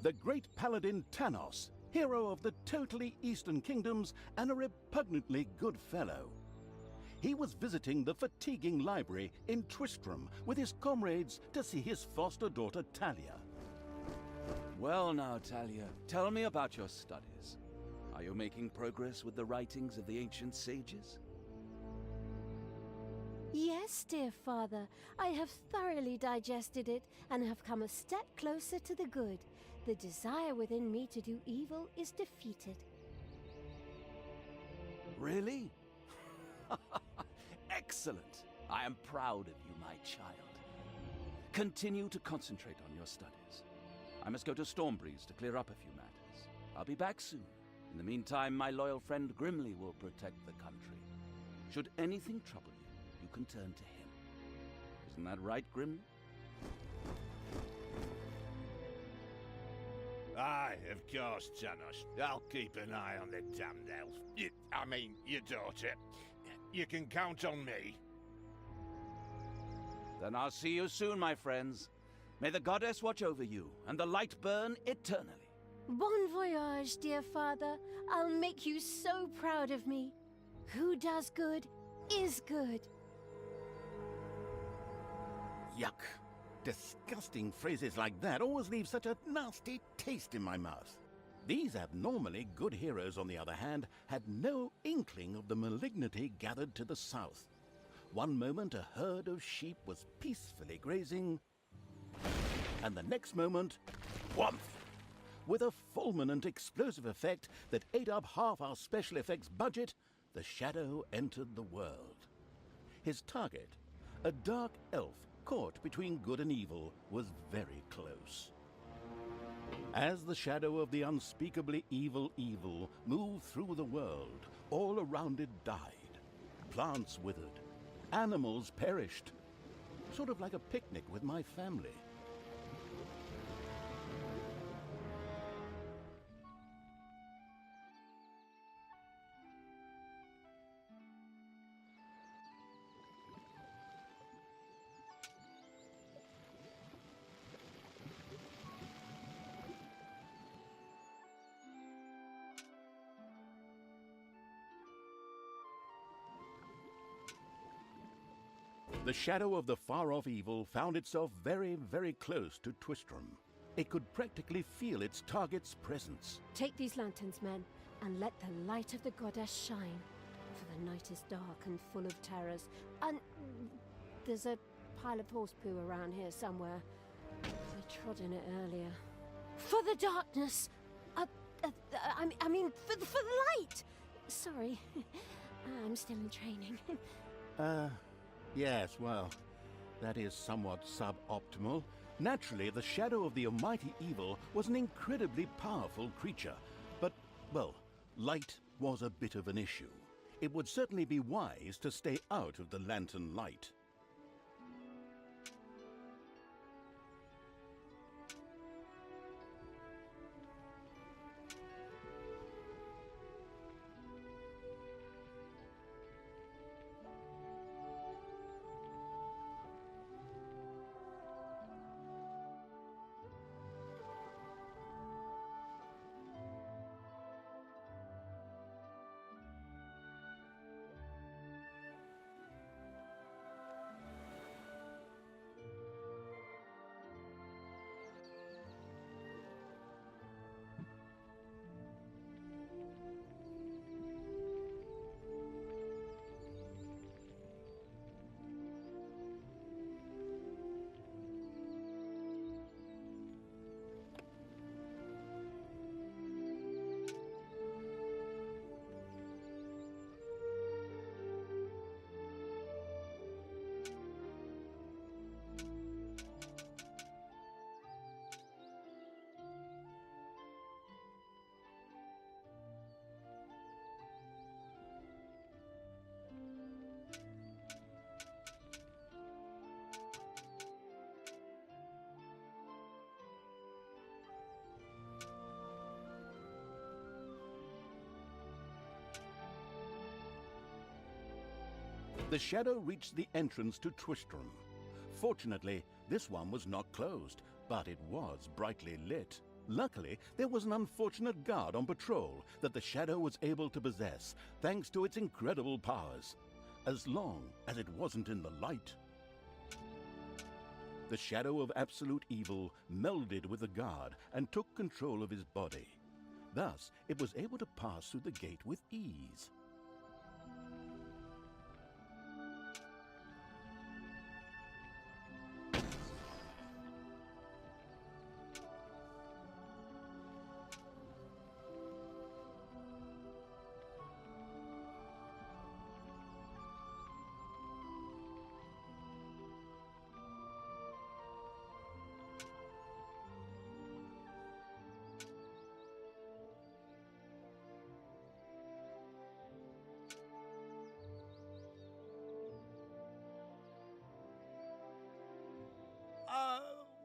the great paladin Tanos, hero of the totally Eastern Kingdoms and a repugnantly good fellow. He was visiting the fatiguing library in Twistram with his comrades to see his foster daughter Talia. Well now, Talia, tell me about your studies. Are you making progress with the writings of the ancient sages? Yes, dear father, I have thoroughly digested it and have come a step closer to the good. The desire within me to do evil is defeated. Really? Excellent! I am proud of you, my child. Continue to concentrate on your studies. I must go to Stormbreeze to clear up a few matters. I'll be back soon. In the meantime, my loyal friend Grimly will protect the country. Should anything trouble you, you can turn to him. Isn't that right, Grimly? Aye, of course, Tanos. I'll keep an eye on the damned elf. Your daughter. You can count on me. Then I'll see you soon, my friends. May the goddess watch over you, and the light burn eternally. Bon voyage, dear father. I'll make you so proud of me. Who does good is good. Yuck. Disgusting phrases like that always leave such a nasty taste in my mouth. These abnormally good heroes, on the other hand, had no inkling of the malignity gathered to the south. One moment a herd of sheep was peacefully grazing, and the next moment, whomp! With a fulminant explosive effect that ate up half our special effects budget, the Shadow entered the world. His target, a dark elf caught between good and evil, was very close. As the shadow of the unspeakably evil moved through the world, all around it died. Plants withered. Animals perished. Sort of like a picnic with my family. The shadow of the far-off evil found itself very, very close to Twistram. It could practically feel its target's presence. Take these lanterns, men, and let the light of the goddess shine. For the night is dark and full of terrors. And there's a pile of horse poo around here somewhere. I trod in it earlier. For the darkness! I mean, for the light! Sorry, I'm still in training. Yes, well, that is somewhat suboptimal. Naturally, the shadow of the almighty evil was an incredibly powerful creature. But, well, light was a bit of an issue. It would certainly be wise to stay out of the lantern light. The shadow reached the entrance to Twistram. Fortunately, this one was not closed, but it was brightly lit. Luckily, there was an unfortunate guard on patrol that the Shadow was able to possess, thanks to its incredible powers. As long as it wasn't in the light. The Shadow of Absolute Evil melded with the guard and took control of his body. Thus, it was able to pass through the gate with ease.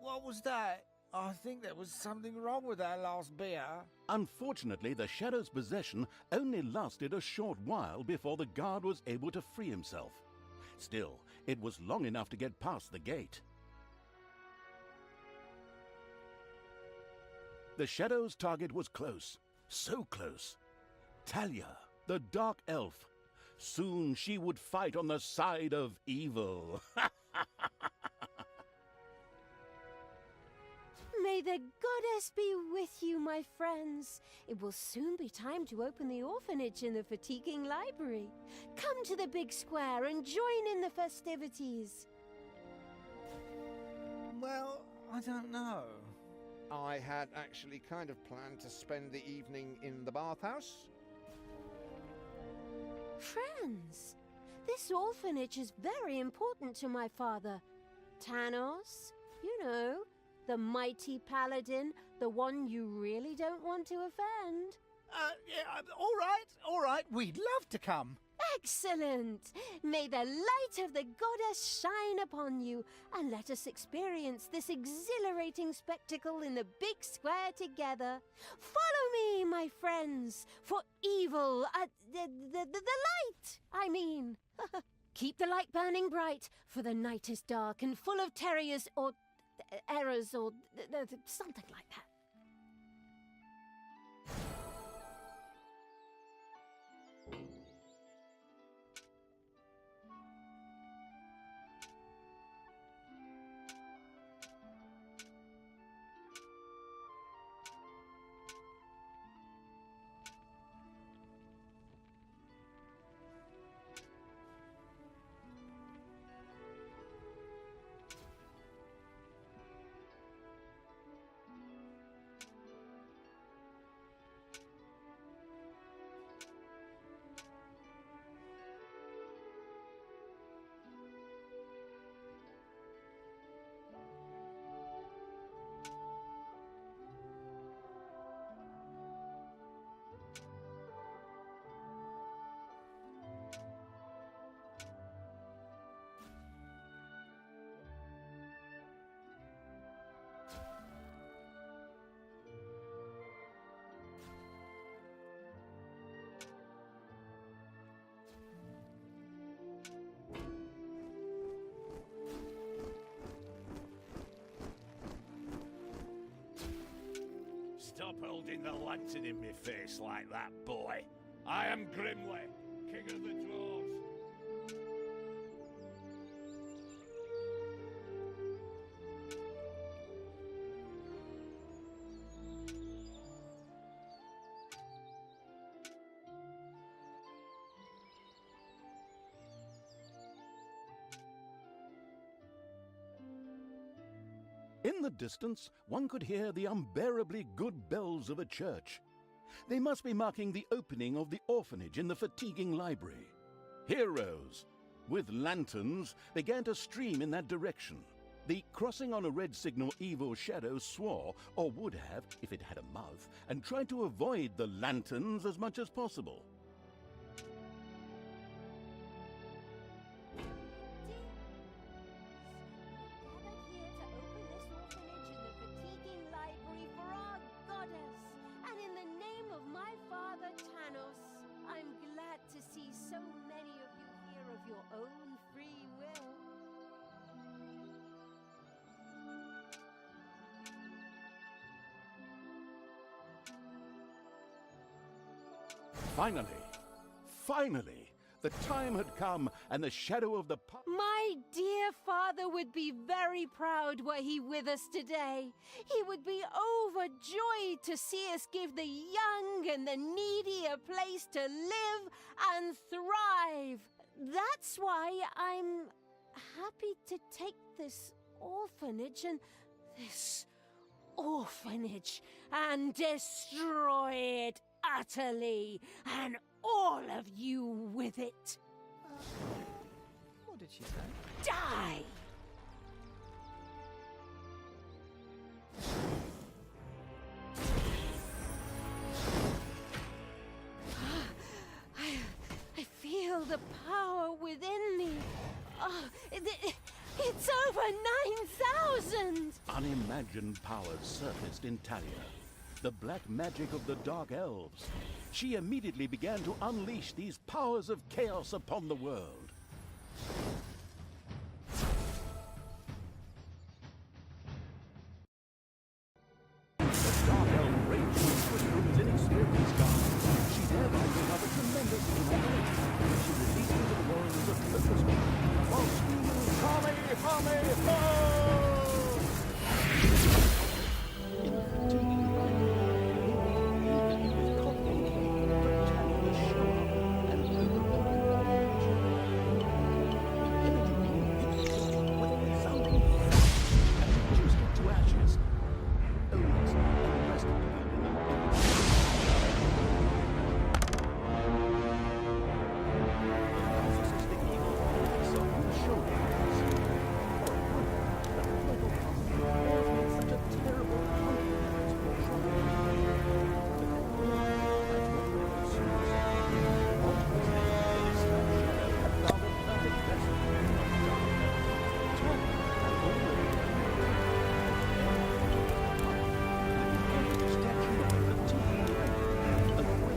What was that? I think there was something wrong with that last beer. Unfortunately, the Shadow's possession only lasted a short while before the guard was able to free himself. Still, it was long enough to get past the gate. The Shadow's target was close. So close. Talia, the Dark Elf. Soon she would fight on the side of evil. May the goddess be with you, my friends. It will soon be time to open the orphanage in the fatiguing library. Come to the big square and join in the festivities. Well, I don't know. I had actually kind of planned to spend the evening in the bathhouse. Friends, this orphanage is very important to my father. Tanos, you know, the mighty paladin, the one you really don't want to offend. Yeah, all right, we'd love to come. Excellent! May the light of the goddess shine upon you, and let us experience this exhilarating spectacle in the big square together. Follow me, my friends, for evil, the light, I mean. Keep the light burning bright, for the night is dark and full of terriers or errors or something like that. Stop holding the lantern in my face like that, boy. I am Grimly, King of the Dwarves. In the distance, one could hear the unbearably good bells of a church. They must be marking the opening of the orphanage in the fatiguing library. Heroes, with lanterns, began to stream in that direction. The crossing on a red signal evil shadow swore, or would have, if it had a mouth, and tried to avoid the lanterns as much as possible. Finally, the time had come, and the shadow of the My dear father would be very proud were he with us today. He would be overjoyed to see us give the young and the needy a place to live and thrive. That's why I'm happy to take this orphanage and destroy it utterly, and all of you with it. What did she say? Die! I feel the power within me. Oh, it's over 9,000! unimagined powers surfaced in Talia, the black magic of the Dark Elves. She immediately began to unleash these powers of chaos upon the world. The Dark Elf raged with Twistram's inexperienced guard. She thereby built up a tremendous immobility. She released into the worlds of Twistram, while screaming, "Hame, hame, ho!" In the fatiguing light, with confidence, but Talia showed up and overwhelmed the village. Energy hit the city with a resounding thud and reduced it to ashes. Owners and the rest of the building narcissistic evil pulled itself on the shoulders. For a moment, that local company always made such a terrible compliment to your trouble. But then, like all suicide, one was the Slash Shadow had found a perfect vessel of dark elf. Turned and all the way statue of the fatiguing light, a great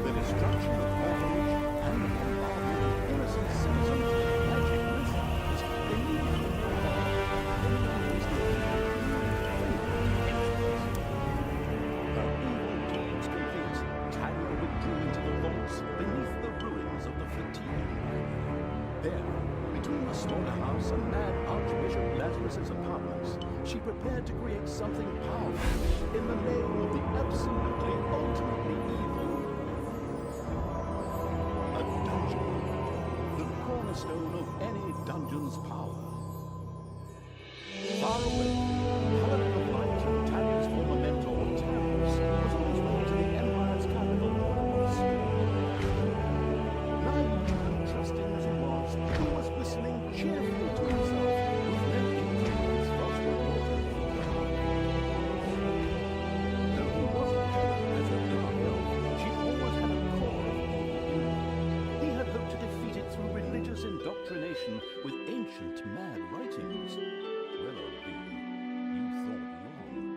the destruction of orphanage and the bombardment of innocent citizens with magic missiles immediately her evil deeds complete, Talia withdrew into the vaults beneath the ruins of the fatiguing light. There, between the slaughterhouse and Mad Archbishop Lazarus's apartments, she prepared to create something powerful in the name of the absolutely, ultimately evil. A dungeon, the cornerstone of any dungeon's power. Far away, Paladin of Light, Talia's former mentor, Talos, was on his way to the Empire's capital, Ormus. Naive and trusting as he was whistling cheerfully to himself with no inkling of his foster daughter. Though he wasn't heard as a dark elf, she always had a core of evil. He had hoped to defeat it through religious indoctrination with ancient mad writings. Well, OB, you thought wrong.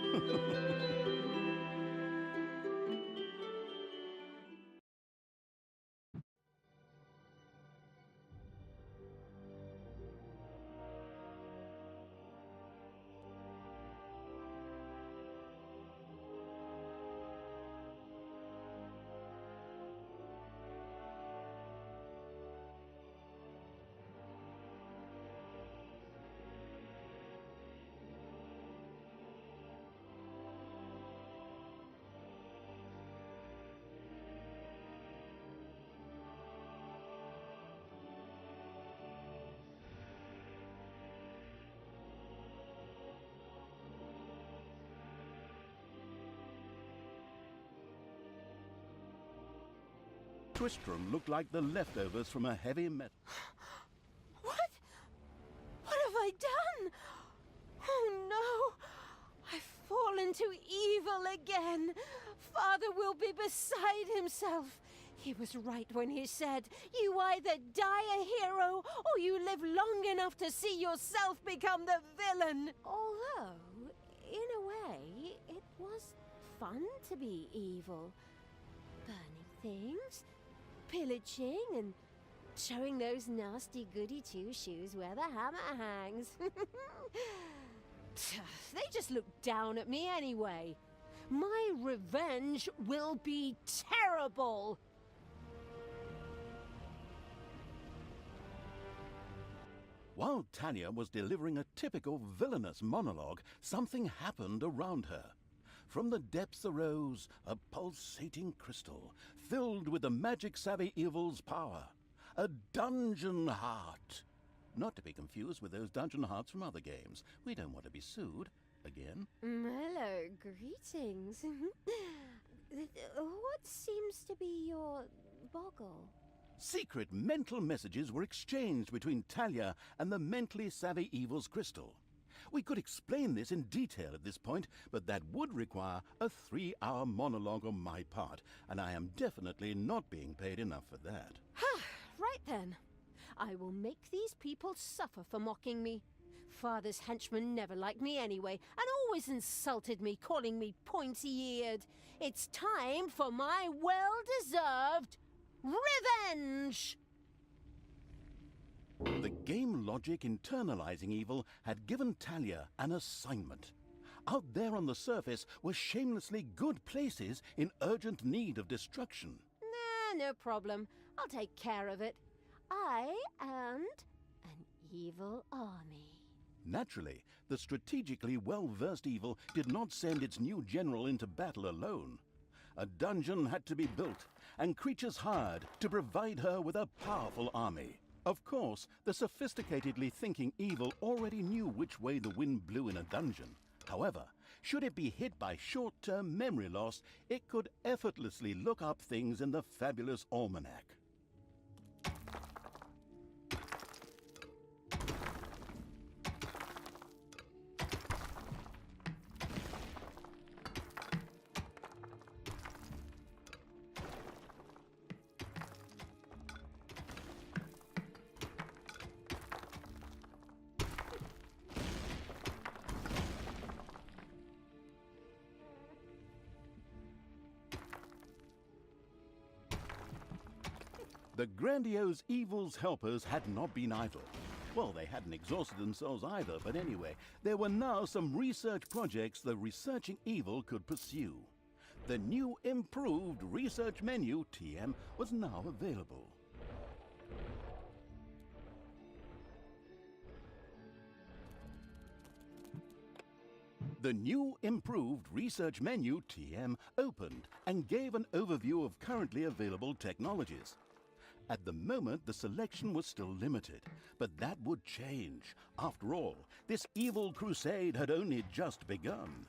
Twistram looked like the leftovers from a heavy metal. What? What have I done? Oh no! I've fallen to evil again. Father will be beside himself. He was right when he said, you either die a hero or you live long enough to see yourself become the villain. Although, in a way, it was fun to be evil. Burning things, pillaging, and showing those nasty goody two-shoes where the hammer hangs. They just look down at me anyway. My revenge will be terrible! While Talia was delivering a typical villainous monologue, something happened around her. From the depths arose a pulsating crystal, filled with the magic-savvy evil's power. A dungeon heart. Not to be confused with those dungeon hearts from other games. We don't want to be sued. Again. Hello, greetings. What seems to be your boggle? Secret mental messages were exchanged between Talia and the mentally savvy evil's crystal. We could explain this in detail at this point, but that would require a 3-hour monologue on my part, and I am definitely not being paid enough for that. Right then. I will make these people suffer for mocking me. Father's henchmen never liked me anyway, and always insulted me, calling me pointy-eared. It's time for my well-deserved revenge! The game logic internalizing evil had given Talia an assignment. Out there on the surface were shamelessly good places in urgent need of destruction. Nah, no problem. I'll take care of it. I and an evil army. Naturally, the strategically well-versed evil did not send its new general into battle alone. A dungeon had to be built, and creatures hired to provide her with a powerful army. Of course, the sophisticatedly thinking evil already knew which way the wind blew in a dungeon. However, should it be hit by short-term memory loss, it could effortlessly look up things in the fabulous almanac. The grandiose evil's helpers had not been idle. Well, they hadn't exhausted themselves either, but anyway, there were now some research projects the researching evil could pursue. The new improved research menu, TM, was now available. The new improved research menu, TM, opened and gave an overview of currently available technologies. At the moment, the selection was still limited, but that would change. After all, this evil crusade had only just begun.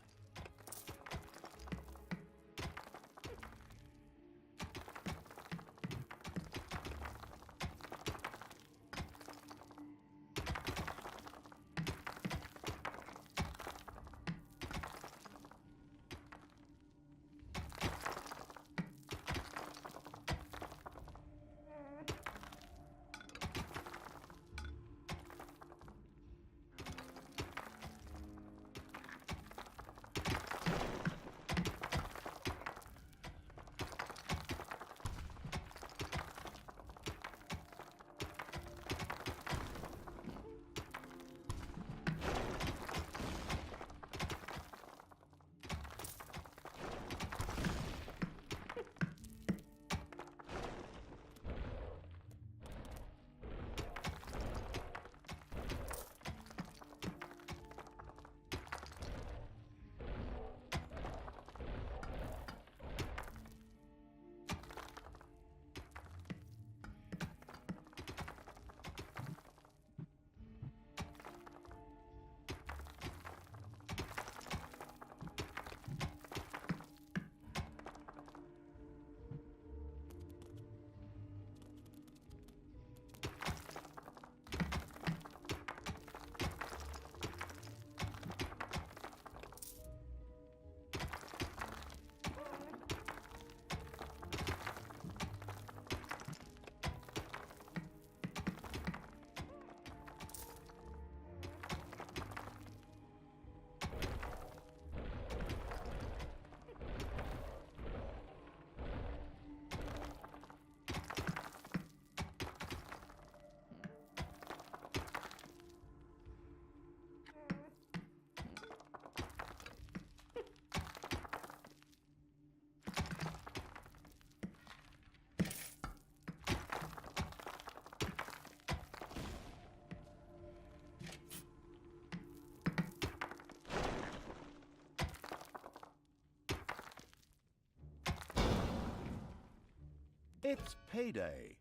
It's payday.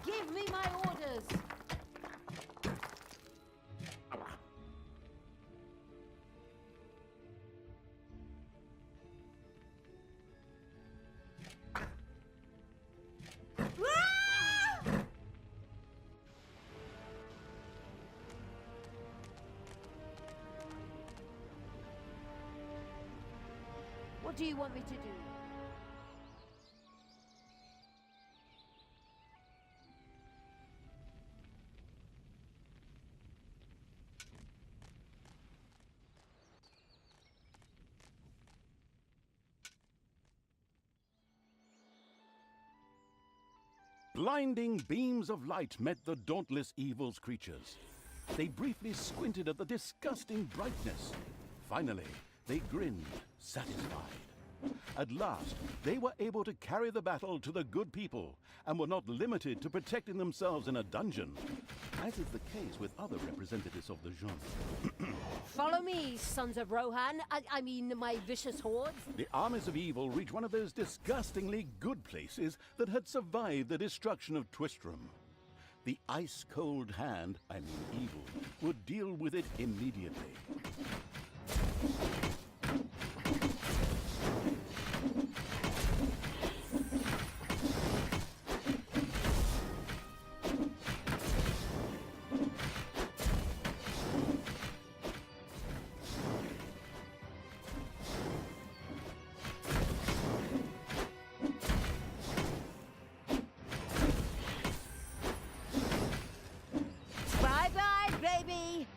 Give me my orders! What do you want me to do? Blinding beams of light met the dauntless evil's creatures. They briefly squinted at the disgusting brightness. Finally, they grinned, satisfied. At last, they were able to carry the battle to the good people and were not limited to protecting themselves in a dungeon, as is the case with other representatives of the genre. Follow me, sons of Rohan. I mean, my vicious hordes. The armies of evil reached one of those disgustingly good places that had survived the destruction of Twistram. The ice-cold hand, I mean evil, would deal with it immediately. Bye-bye, baby!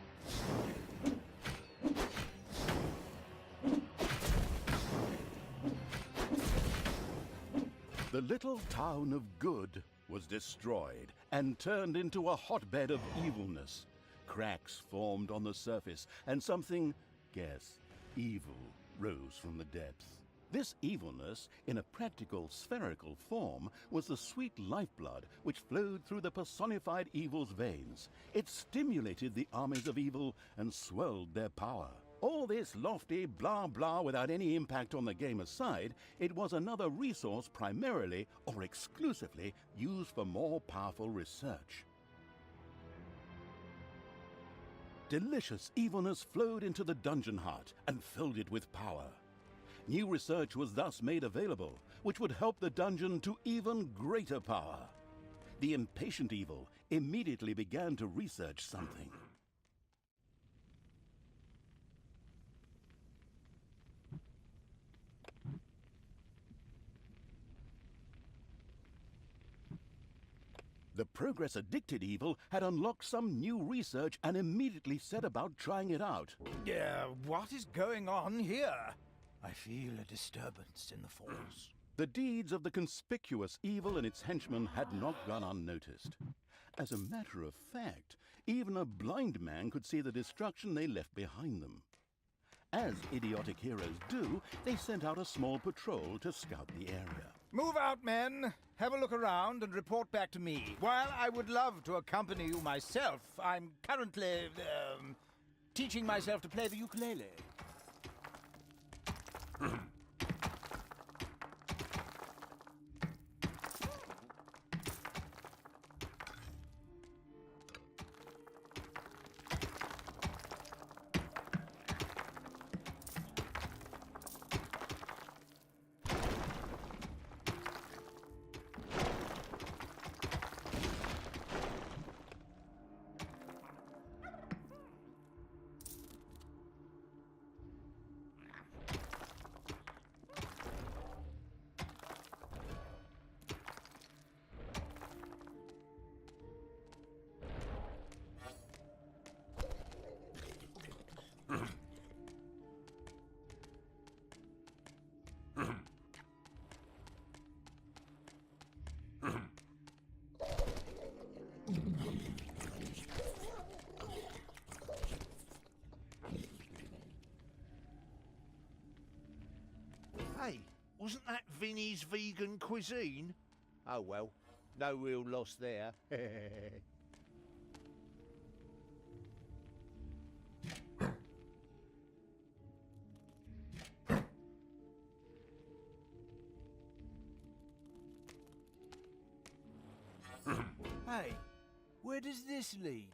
The little town of Good was destroyed and turned into a hotbed of evilness. Cracks formed on the surface, and something, guess, evil rose from the depths. This evilness, in a practical spherical form, was the sweet lifeblood which flowed through the personified evil's veins. It stimulated the armies of evil and swelled their power. All this lofty blah blah without any impact on the game aside, it was another resource primarily or exclusively used for more powerful research. Delicious evilness flowed into the dungeon heart and filled it with power. New research was thus made available, which would help the dungeon to even greater power. The impatient evil immediately began to research something. The progress-addicted evil had unlocked some new research and immediately set about trying it out. What is going on here? I feel a disturbance in the force. The deeds of the conspicuous evil and its henchmen had not gone unnoticed. As a matter of fact, even a blind man could see the destruction they left behind them. As idiotic heroes do, they sent out a small patrol to scout the area. Move out, men. Have a look around and report back to me. While I would love to accompany you myself, I'm currently, teaching myself to play the ukulele. Hey, wasn't that Vinny's vegan cuisine? Oh well, no real loss there. Hey, where does this lead?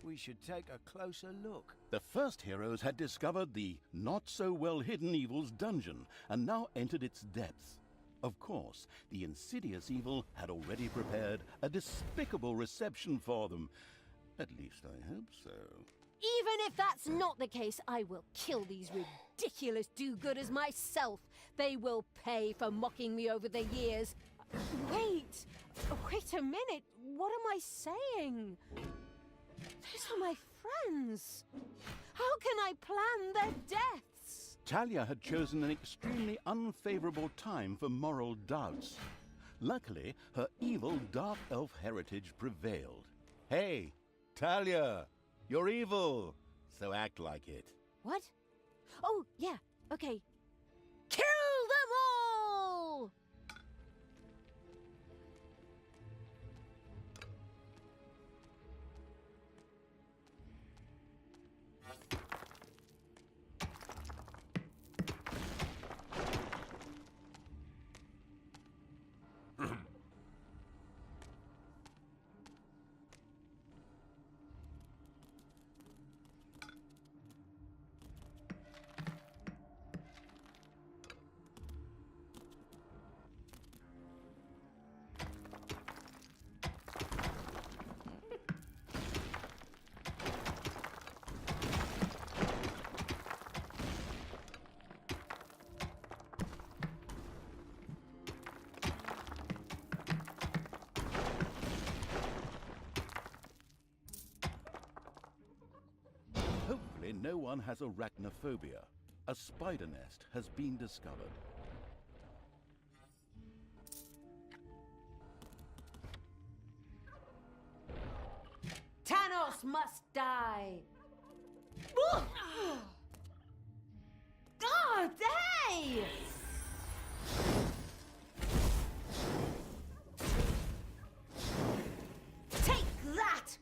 We should take a closer look. The first heroes had discovered the not-so-well-hidden evil's dungeon and now entered its depths. Of course, the insidious evil had already prepared a despicable reception for them. At least I hope so. Even if that's not the case, I will kill these ridiculous do-gooders myself. They will pay for mocking me over the years. Wait a minute. What am I saying? Those are my friends. How can I plan their deaths? Talia had chosen an extremely unfavorable time for moral doubts. Luckily, her evil dark elf heritage prevailed. Hey, Talia, you're evil, so act like it. What? Oh, yeah, okay. Kill them all! Hopefully no one has arachnophobia. A spider nest has been discovered. Thanos must die! God, hey! Take that!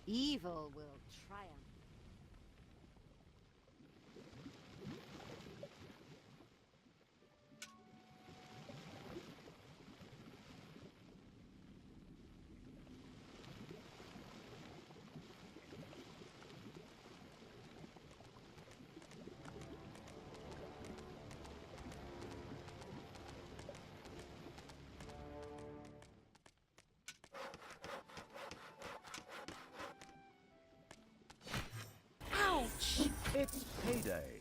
Evil will triumph. Ouch! It's payday.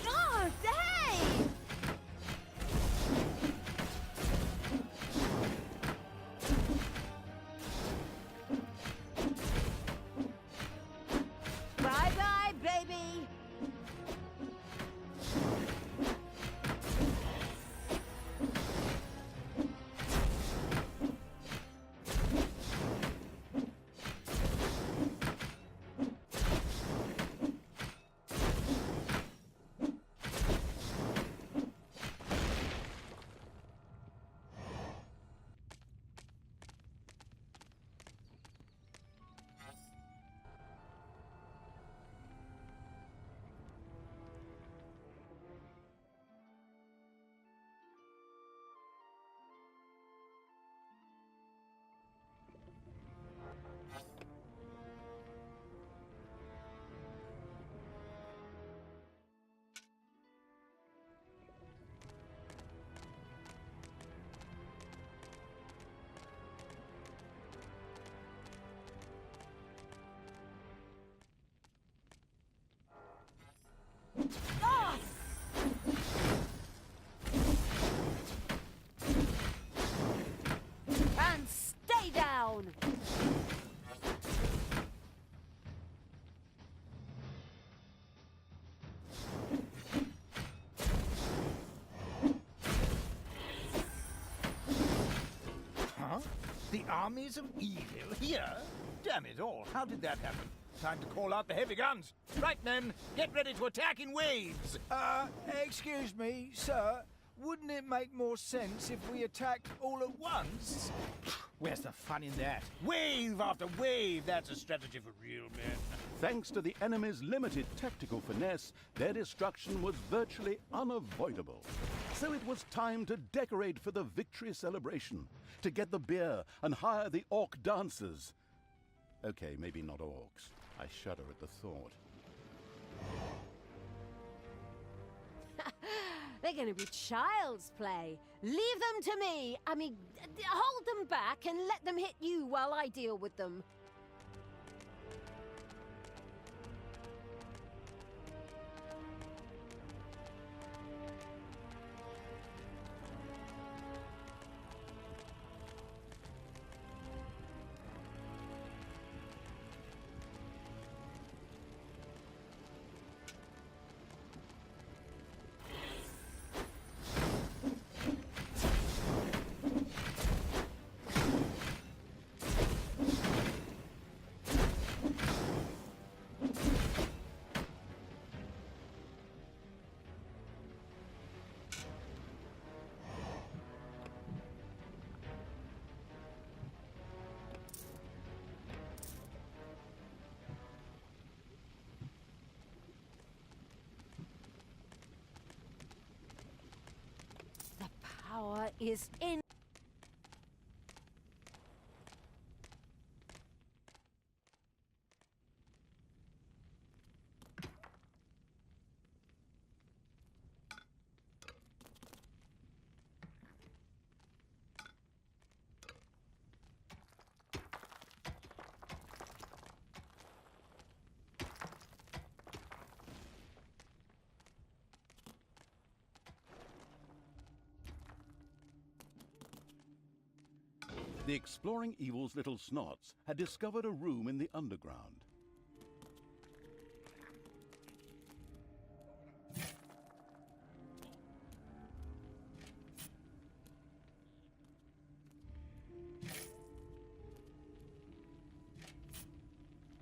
Oh, hey! Bye-bye, baby! Ah! And stay down! Huh? The armies of evil here? Damn it all, how did that happen? Time to call out the heavy guns. Right, men, get ready to attack in waves. Excuse me, sir. Wouldn't it make more sense if we attacked all at once? Where's the fun in that? Wave after wave, that's a strategy for real men. Thanks to the enemy's limited tactical finesse, their destruction was virtually unavoidable. So it was time to decorate for the victory celebration, to get the beer and hire the orc dancers. Okay, maybe not orcs. I shudder at the thought. They're going to be child's play. Leave them to me. I mean, hold them back and let them hit you while I deal with them. is in. The exploring evil's little snots had discovered a room in the underground.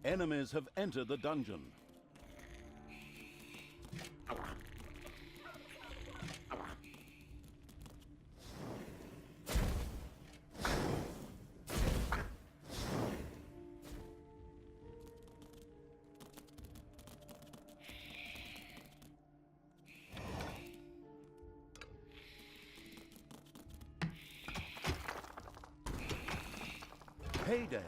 Enemies have entered the dungeon. Payday.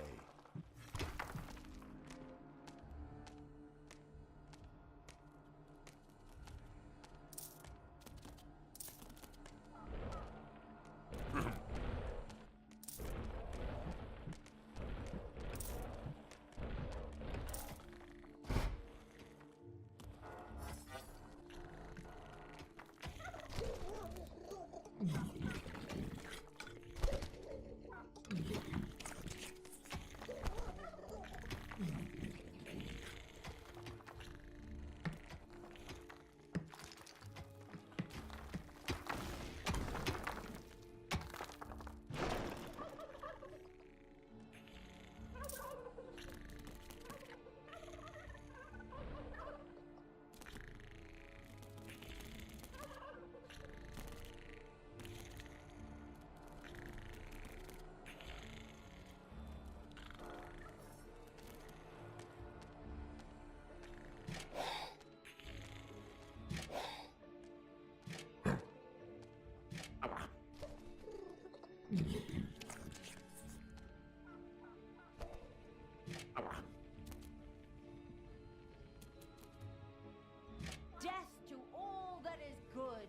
Death to all that is good.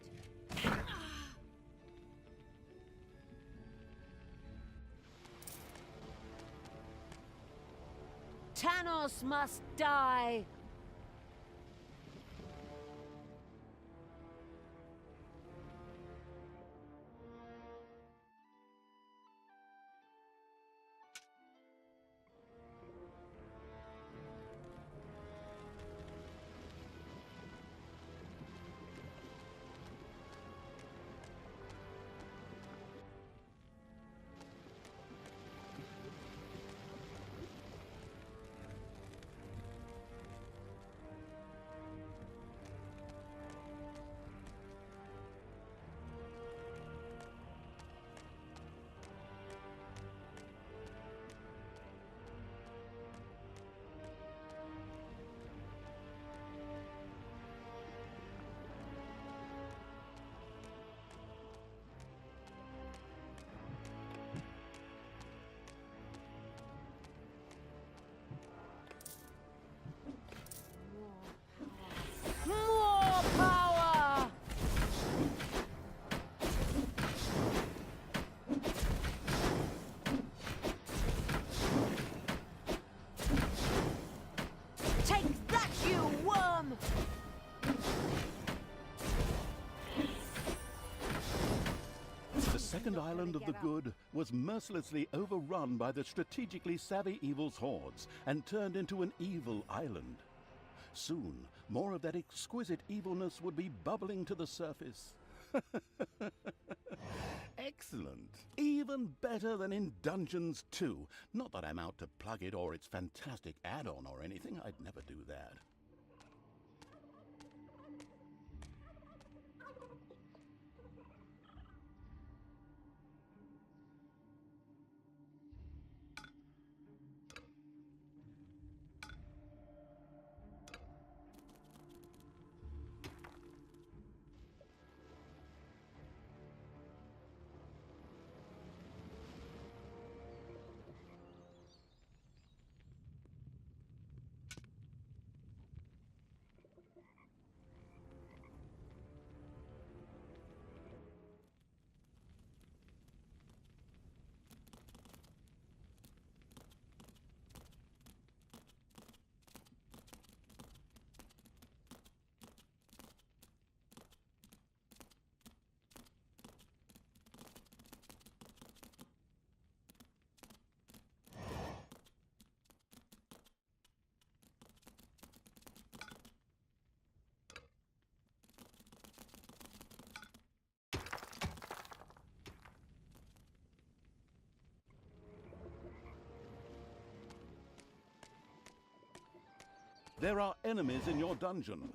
Tanos must die. More power! Take that, you worm! The second island of the good was mercilessly overrun by the strategically savvy evil's hordes and turned into an evil island. Soon, more of that exquisite evilness would be bubbling to the surface. Excellent. Even better than in Dungeons 2. Not that I'm out to plug it or its fantastic add-on or anything. I'd never do that. There are enemies in your dungeon.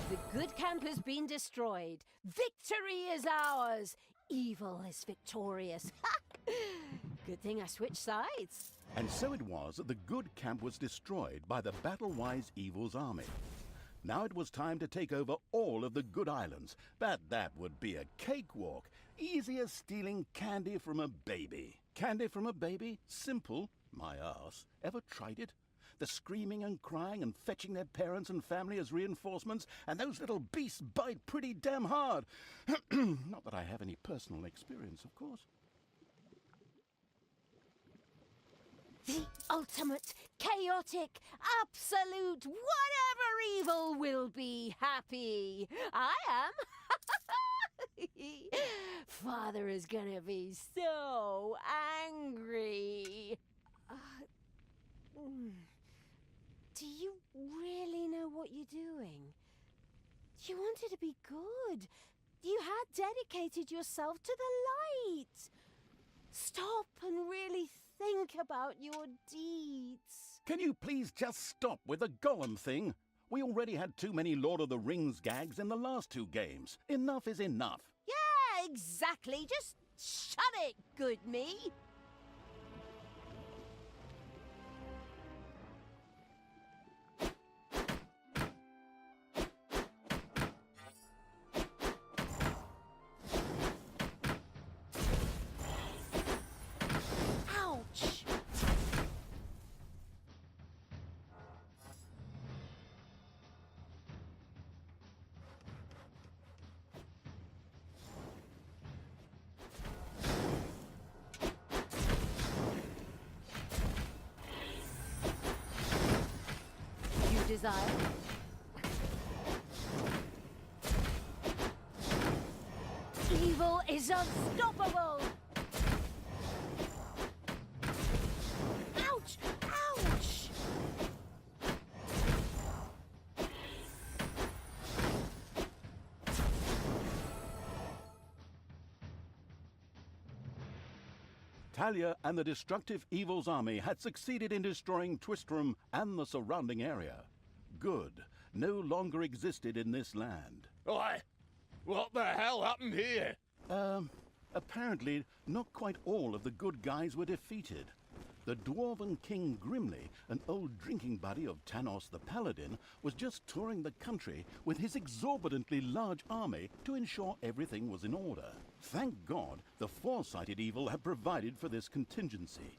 The good camp has been destroyed. Victory is ours. Evil is victorious. Good thing I switched sides. And so it was that the good camp was destroyed by the battle-wise evil's army. Now it was time to take over all of the good islands, but that would be a cakewalk. Easy as stealing candy from a baby. Candy from a baby? Simple. My arse. Ever tried it? The screaming and crying and fetching their parents and family as reinforcements, and those little beasts bite pretty damn hard. Not that I have any personal experience, of course. The ultimate, chaotic, absolute, whatever evil will be happy. I am. Father is gonna be so angry. Do you really know what you're doing? You wanted to be good. You had dedicated yourself to the light. Stop and really think about your deeds. Can you please just stop with the golem thing? We already had too many Lord of the Rings gags in the last 2 games. Enough is enough. Yeah, exactly. Just shut it, good me. Desire. Evil is unstoppable! Ouch! Ouch! Talia and the destructive evil's army had succeeded in destroying Twistram and the surrounding area. Good no longer existed in this land. Oi! What the hell happened here? Apparently not quite all of the good guys were defeated. The Dwarven King Grimly, an old drinking buddy of Tanos the Paladin, was just touring the country with his exorbitantly large army to ensure everything was in order. Thank God the foresighted evil had provided for this contingency.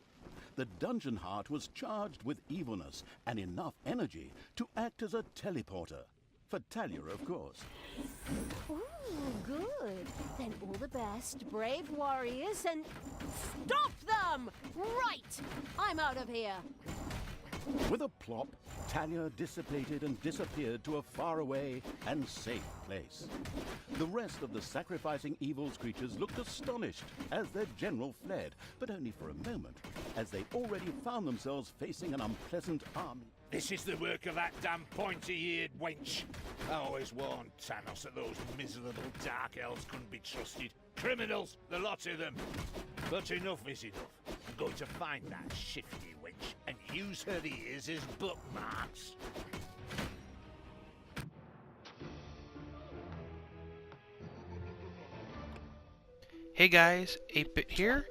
The dungeon heart was charged with evilness and enough energy to act as a teleporter. For Talia, of course. Ooh, good. Then all the best, brave warriors, and stop them! Right! I'm out of here. With a plop, Talia dissipated and disappeared to a faraway and safe place. The rest of the sacrificing evil's creatures looked astonished as their general fled, but only for a moment, as they already found themselves facing an unpleasant army. This is the work of that damn pointy-eared wench. I always warned Tanos that those miserable dark elves couldn't be trusted. Criminals, the lot of them. But enough is enough. I'm going to find that shifty wench and use her ears as bookmarks. Hey guys, 8-Bit here.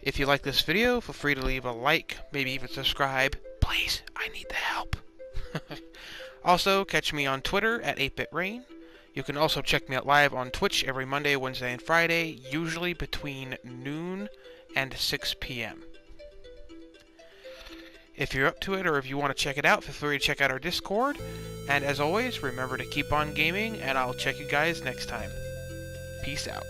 If you like this video, feel free to leave a like, maybe even subscribe. Please, I need the help. Also, catch me on Twitter at 8BitRain. You can also check me out live on Twitch every Monday, Wednesday, and Friday, usually between noon and 6 p.m. If you're up to it or if you want to check it out, feel free to check out our Discord. And as always, remember to keep on gaming, and I'll check you guys next time. Peace out.